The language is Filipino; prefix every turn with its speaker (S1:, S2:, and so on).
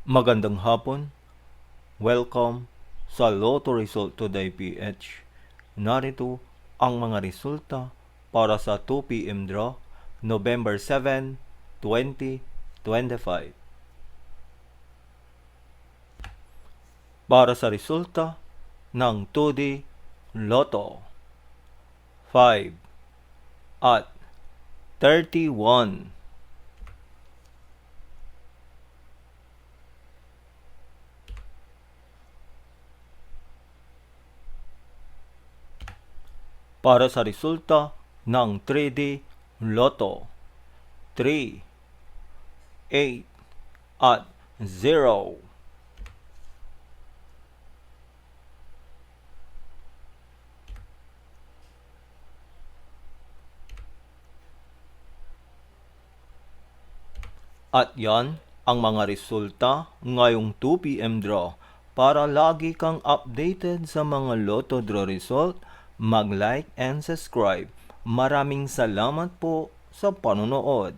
S1: Magandang hapon. Welcome sa Lotto Result Today PH. Narito ang mga resulta para sa 2 p.m. draw, November 7, 2025. Para sa resulta ng 2D Lotto, 5 at 31. Para sa resulta ng 3D Lotto, 3, 8 at 0. At yan ang mga resulta ngayong 2 p.m. draw. Para lagi kang updated sa mga Lotto draw result, mag-like and subscribe. Maraming salamat po sa panonood.